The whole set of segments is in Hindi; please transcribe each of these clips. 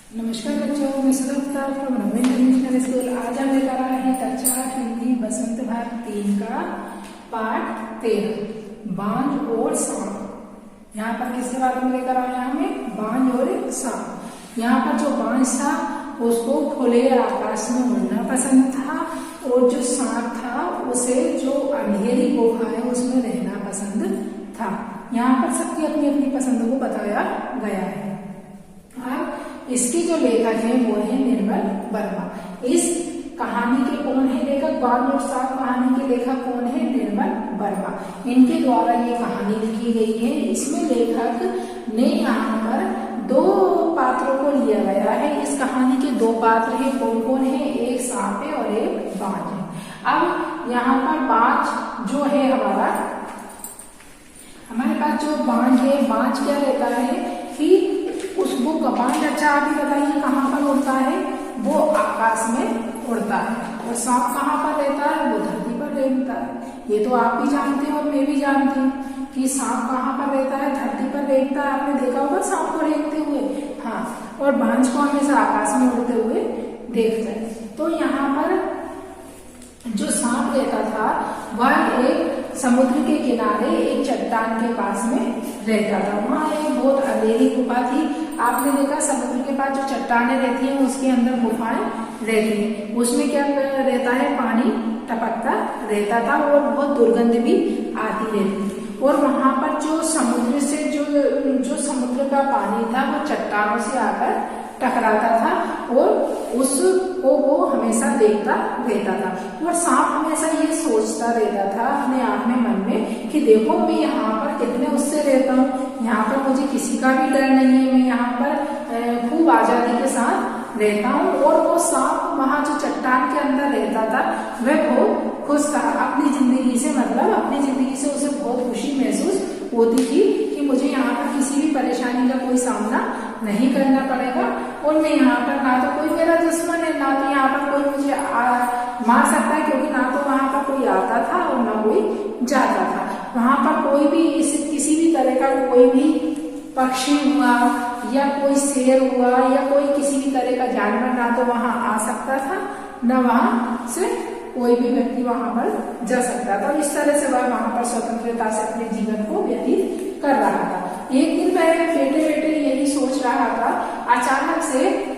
नमस्कार बच्चों, मैं सुरक्षा फ्रॉम रमेश इंटरनेशनल स्कूल। आज हम लेकर आए हैं कक्षा 8 हिंदी बसंत भाग 3 का पाठ 13 बांझ और सांप। यहाँ पर किसके बारे में लेकर आए हैं हमें? बांझ और सांप। यहाँ पर जो बांझ था उसको खुले आकाश में उड़ना पसंद था और जो सांप था उसे जो अंधेरी गुफा है उसमें रहना पसंद था। यहाँ पर सबकी अपनी अपनी पसंद को बताया गया है। इसकी जो लेखक है वो है निर्मल वर्मा। इस कहानी के कौन है लेखक? बांझ और सांप कहानी के लेखक कौन है? निर्मल वर्मा। इनके द्वारा ये कहानी लिखी गई है। इसमें लेखक ने यहाँ पर दो पात्रों को लिया गया है। इस कहानी के दो पात्र हैं। कौन कौन है? एक सांप है और एक बांझ है। अब यहाँ पर बांझ जो है हमारे पास जो बांझ है, बांझ क्या रहता है कि उसको बांझ, अच्छा आप ही बताइए कहाँ पर उड़ता है? वो आकाश में उड़ता है। और सांप कहाँ पर रहता है? वो धरती पर रहता है। ये तो आप भी जानते हो और मैं भी जानती हूँ कि सांप कहाँ पर रहता है? धरती पर रहता है। आपने देखा होगा सांप को रेंगते हुए। हाँ, और बांझ को हमेशा आकाश में उड़ते हुए देखते हैं। तो यहाँ पर जो सांप रहता था वह एक समुद्र के किनारे एक चट्टान के पास में रहता था। वहाँ एक बहुत अंधेरी गुफा थी। आपने देखा समुद्र के पास जो चट्टानें रहती हैं उसके अंदर गुफाएं रहती हैं। उसमें क्या रहता है? पानी टपकता रहता था और बहुत दुर्गंध भी आती रहती थी। और वहां पर जो समुद्र से जो समुद्र का पानी था वो चट्टानों से आकर टकराता था और उसको वो हमेशा देखता रहता था। और सांप हमेशा ये सोचता रहता था अपने आप में, मन में, कि देखो मैं यहाँ पर कितने उससे रहता हूँ, यहाँ पर मुझे किसी का भी डर नहीं है, मैं यहाँ पर खूब आजादी के साथ रहता हूँ। और वो सांप वहाँ जो चट्टान के अंदर रहता था वह बहुत खुश था अपनी जिंदगी से। मतलब अपनी जिंदगी से उसे बहुत खुशी महसूस होती थी कि मुझे यहाँ पर किसी भी परेशानी का कोई सामना नहीं करना पड़ेगा और मैं यहाँ पर ना तो कोई मेरा दुश्मन है, ना तो यहाँ पर कोई मुझे मार सकता है, क्योंकि ना तो वहां पर कोई आता था और ना कोई जाता था। वहां पर कोई भी किसी भी तरह का कोई भी पक्षी हुआ या कोई शेर हुआ या कोई किसी भी तरह का जानवर ना तो वहां आ सकता था, न वहां से कोई भी व्यक्ति वहां पर जा सकता था। इस तरह से वह वहां पर स्वतंत्रता से अपने जीवन को व्यतीत कर रहा था। एक दिन वह बैठे बैठे यही सोच रहा था, अचानक से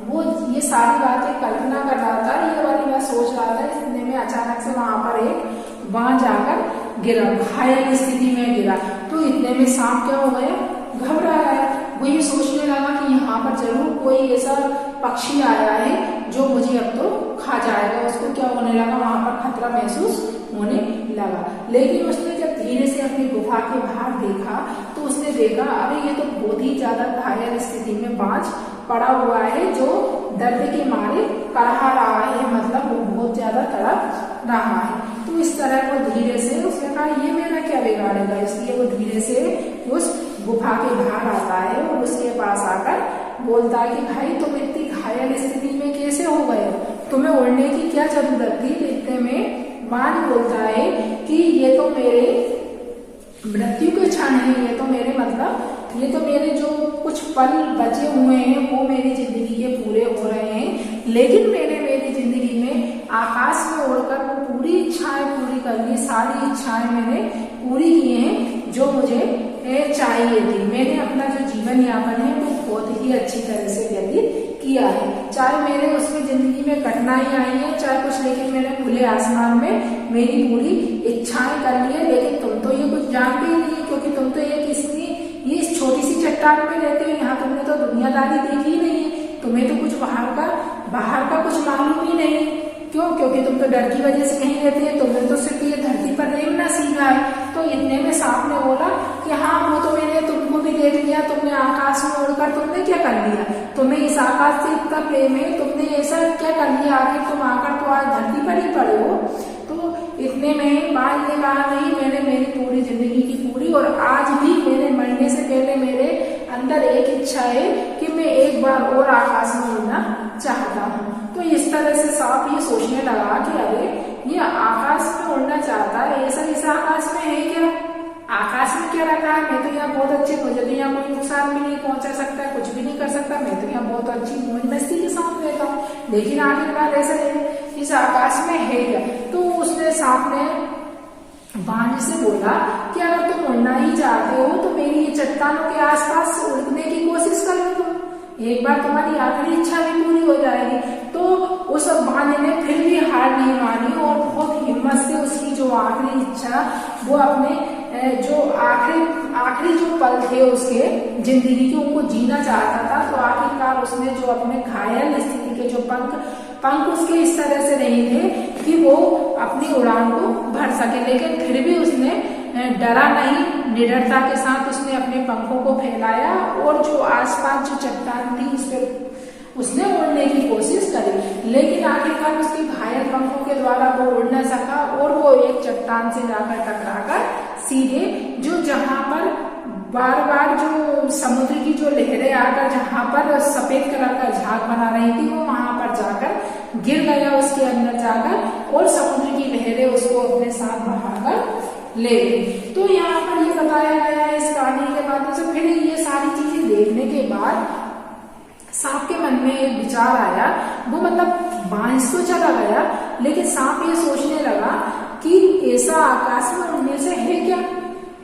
वो ये सारी बातें कल्पना कर रहा था, ये वाली बात सोच रहा था। इतने में अचानक से वहां पर एक बांझ आकर गिरा, घायल स्थिति में गिरा। तो इतने में सांप क्या हो गया? घबरा गया। वो ये सोचने लगा कि यहाँ पर जरूर कोई ऐसा पक्षी आया है जो मुझे अब तो खा जाएगा। उसको क्या होने लगा? वहां पर खतरा महसूस होने लगा। लेकिन उसने जब धीरे से अपनी गुफा के बाहर देखा तो उसने देखा, अरे ये तो बहुत ही ज्यादा घायल स्थिति में बांझ पड़ा हुआ है जो दर्द के मारे कड़हा रहा है, मतलब वो बहुत ज्यादा तड़प रहा है। तो इस तरह वो धीरे से, उसने कहा ये मेरा क्या बिगाड़ेगा, इसलिए वो धीरे से उस गुफा के बाहर आता है और उसके पास आकर बोलता है कि भाई तुम इतनी घायल स्थिति में कैसे हो गए? तुम्हें उड़ने की क्या जरूरत थी? इतने में बांझ बोलता है कि ये तो मेरे मृत्यु के क्षण है, ये तो मेरे जो कुछ पल बचे हुए हैं वो मेरी जिंदगी के पूरे हो रहे हैं। लेकिन मैंने मेरी जिंदगी में आकाश में उड़कर वो पूरी इच्छाएं पूरी कर ली, सारी इच्छाएं मैंने पूरी की हैं जो मुझे चाहिए थी। मैंने अपना जो जीवन यापन है वो बहुत ही अच्छी तरह से व्यतीत किया है। चाहे मेरे उसमें जिंदगी में कठिनाई आई है, चाहे कुछ, लेकिन मैंने खुले आसमान में मेरी पूरी इच्छाएं कर ली है। लेकिन तुम तो ये कुछ जानते ही नहीं, क्योंकि तुम तो ये छोटी सी चट्टान में रहते हो। यहाँ तुमने तो दुनियादारी देखी ही नहीं है, तुम्हें तो कुछ बाहर का कुछ मालूम ही नहीं। क्यों? क्योंकि तुम तो डर की वजह से कहीं रहते हैं, तुमने तो सिर्फ ये धरती पर रेंगना सीखा है। तो इतने में सांप ने बोला कि हाँ, वो तो मैंने तुमको भी देख लिया, तुमने आकाश में उड़कर तुमने क्या कर लिया? तुम्हें इस आकाश से इतना प्रेम है, तुमने ऐसा क्या कर लिया? आखिर तुम आकर तो आज धरती पर ही पड़े हो। तो इतने में बांझ ने कहा, नहीं, मैंने मेरी पूरी जिंदगी की पूरी, और आज भी मेरे मरने से पहले मेरे अंदर एक इच्छा है कि मैं एक बार और आकाश में उड़ना चाहता हूँ। तो इस तरह से सांप ये सोचने लगा कि अरे ये आकाश में उड़ना चाहता है, ऐसा इस आकाश में है क्या? आकाश में क्या रखा है, मैं तो यहाँ बहुत अच्छी, मुझे तो यहाँ कोई नुकसान भी नहीं पहुंचा सकता, कुछ भी नहीं कर सकता, मैं तो यहाँ बहुत अच्छी मौज मस्ती के साथ रहता हूँ, लेकिन आखिरकार ऐसा नहीं, इस आकाश में है क्या। तो उसने सांप ने बांझ से बोला कि अगर तुम उड़ना ही चाहते हो तो मेरी ये चट्टानों के आसपास उड़ने की कोशिश कर लो, तुम एक बार तुम्हारी आखिरी इच्छा भी पूरी हो जाएगी। तो उस बांझ ने फिर भी हार नहीं मानी और बहुत हिम्मत से उसकी जो आखिरी इच्छा, वो अपने जो आखिरी जो पल थे उसके जिंदगी के, उनको जीना चाहता था। तो आखिरकार उसने जो अपने घायल स्थिति के जो पंख उसके इस तरह से नहीं थे कि वो अपनी उड़ान को भर सके, लेकिन फिर भी उसने डरा नहीं, निडरता के साथ उसने अपने पंखों को फैलाया और जो आसपास जो चट्टान थी उस पर उसने उड़ने की कोशिश करी, लेकिन आखिरकार उसके घायल पंखों के द्वारा वो उड़ न सका और वो एक चट्टान से जाकर टकराकर सीधे जो जहां पर बार बार जो समुद्र की जो लहरें आकर जहां पर सफेद कलर का झाग बना रही थी, वो वहां पर जाकर गिर गया उसके अंदर जाकर, और समुद्र की लहरें उसको अपने साथ बहाकर ले गई। तो यहाँ पर ये बताया गया है इस कहानी के माध्यम से। फिर ये सारी चीजें देखने के बाद सांप के मन में एक विचार आया, वो मतलब बांझ तो चला गया, लेकिन सांप ये सोचने लगा कि ऐसा आकाश में उड़ने से है क्या।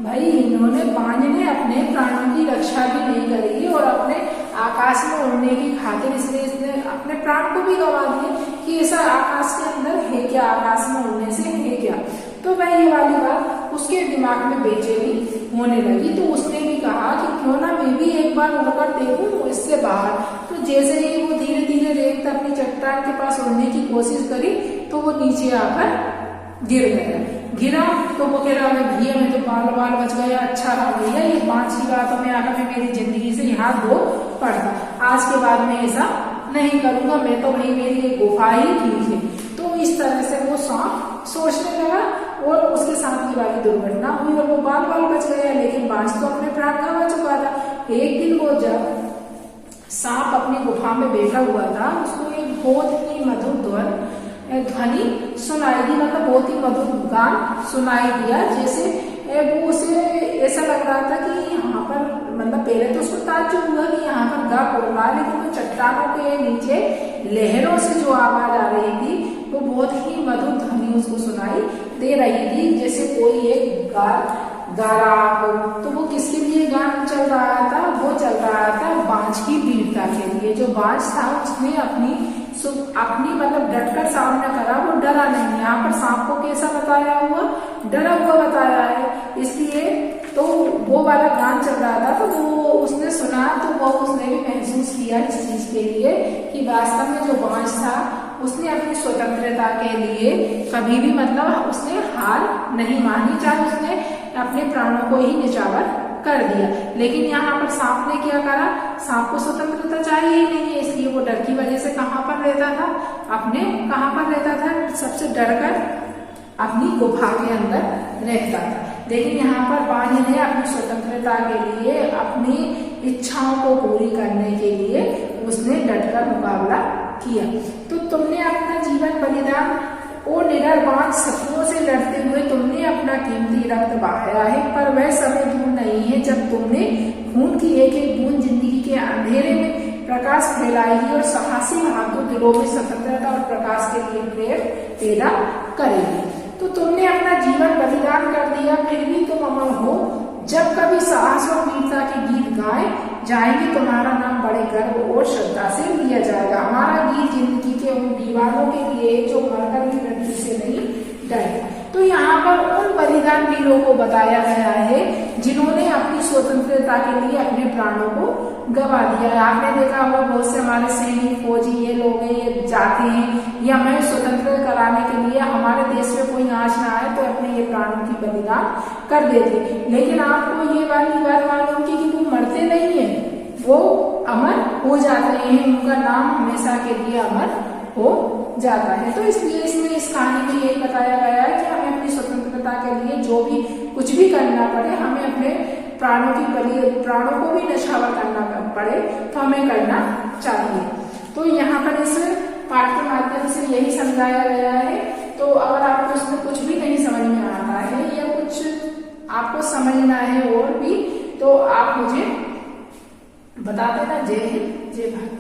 भाई इन्होंने, बांझ ने अपने प्राणों की रक्षा भी नहीं करी और अपने आकाश में उड़ने की खातिर इसलिए इसने अपने प्राण को भी गंवा दिए कि ऐसा आकाश के अंदर है क्या, आकाश में उड़ने से है क्या। तो भाई ये वाली बात उसके दिमाग में बेचैनी होने लगी। तो उसने भी कहा कि क्यों ना मैं भी एक बार उड़कर देखूं इससे बाहर। तो जैसे ही वो धीरे धीरे रेत अपनी चट्टान के पास उड़ने की कोशिश करी तो वो नीचे आकर गिर गिरा। तो वो कह रहा भैया मैं तो बाल बच गया, अच्छा रहा भैया, ये 5 की बातों में आकर मैं मेरी जिंदगी से यहाँ दो पड़ता, आज के बाद मैं ऐसा नहीं करूंगा, मैं तो भाई मेरी ये गुफा ही ठीक है। तो इस तरह से वो सांप सोचने लगा और उसके साथ की वाली दुर्घटना हुई और वो बाल बच गया, लेकिन बांझ तो अपने प्राण गंवा चुका था। एक दिन वो जब सांप अपनी गुफा में बैठा हुआ था, उसको एक बहुत ही मधुर ध्वनि सुनाई दी, मतलब बहुत ही मधुर गान सुनाई दिया। जैसे वो उसे ऐसा लग रहा था कि यहाँ पर, मतलब पहले तो उसको ताज्जुब हुआ कि यहाँ पर गा बोल रहा है, लेकिन वो चट्टानों के नीचे लहरों से जो आवाज आ रही थी वो बहुत ही मधुर ध्वनि उसको सुनाई दे रही थी, जैसे कोई एक गा रहा हो। तो वो किसके लिए गान चल रहा था, वो चल रहा था बांझ की वीरता के लिए। जो बांझ था उसने अपनी मतलब डटकर सामना करा, वो डरा नहीं। यहाँ पर सांप को कैसा बताया हुआ, डरा हुआ बताया है, इसलिए तो वो वाला गान चल रहा था। तो वो उसने सुना, तो वो उसने भी महसूस किया इस चीज के लिए कि वास्तव में जो बांझ था उसने अपनी स्वतंत्रता के लिए कभी भी, मतलब उसने हार नहीं मानी, चाहे उसने अपने प्राणों को ही निछावर कर दिया। लेकिन यहाँ पर सांप ने क्या करा, सांप को स्वतंत्रता चाहिए ही नहीं है, इसलिए वो डर की वजह से कहाँ पर रहता था, कहाँ पर रहता था, सबसे डरकर अपनी गुफा के अंदर रहता था। लेकिन यहाँ पर बांझ ने अपनी स्वतंत्रता के लिए, अपनी इच्छाओं को पूरी करने के लिए उसने डटकर मुकाबला किया। तो तुमने अपना जीवन बलिदान और निडर बांझ शत्रुओं से लड़ते हुए तुमने अपना कीमती रक्त बहाया है, पर वह समय दूर नहीं है जब तुमने खून की एक एक बूंद जिंदगी के अंधेरे में प्रकाश फैलाएगी और साहसी हाथों दिलों में स्वतंत्रता और प्रकाश के लिए प्रेम पैदा करेगी। तो तुमने अपना जीवन बलिदान कर दिया, फिर भी तुम अमर हो। जब कभी साहस और वीरता के गीत गाए जाएंगे, तुम्हारा नाम बड़े गर्व और श्रद्धा से लिया जाएगा। हमारा गीत जिंदगी के उन दीवानों के लिए जो मरकर भी मृत्यु से नहीं डरे। तो यहाँ पर उन बलिदान वीरों को बताया गया है जिन्होंने अपनी स्वतंत्रता के लिए अपने प्राणों को गवा दिया है। आपने देखा होगा बहुत से हमारे सैनिक, फौजी, ये लोग ये जाते हैं या हमें स्वतंत्र कराने के लिए, हमारे देश में कोई आँच ना आए तो अपने ये प्राणों की बलिदान कर देते। लेकिन आपको ये वाली बात मालूम कि वो मरते नहीं है, वो अमर हो जाते हैं, उनका नाम हमेशा के लिए अमर हो जाता है। तो इसलिए इसमें इस कहानी में यही बताया गया है कि हमें अपनी स्वतंत्रता के लिए जो भी कुछ भी करना पड़े, हमें अपने प्राणों को भी निछावर करना पड़े तो हमें करना चाहिए। तो यहाँ पर इस पाठ के माध्यम से यही समझाया गया है। तो अगर आपको इसमें कुछ भी नहीं समझ में आता है या कुछ आपको समझना है और भी तो आप मुझे बता देना। जय हिंद, जय भारत।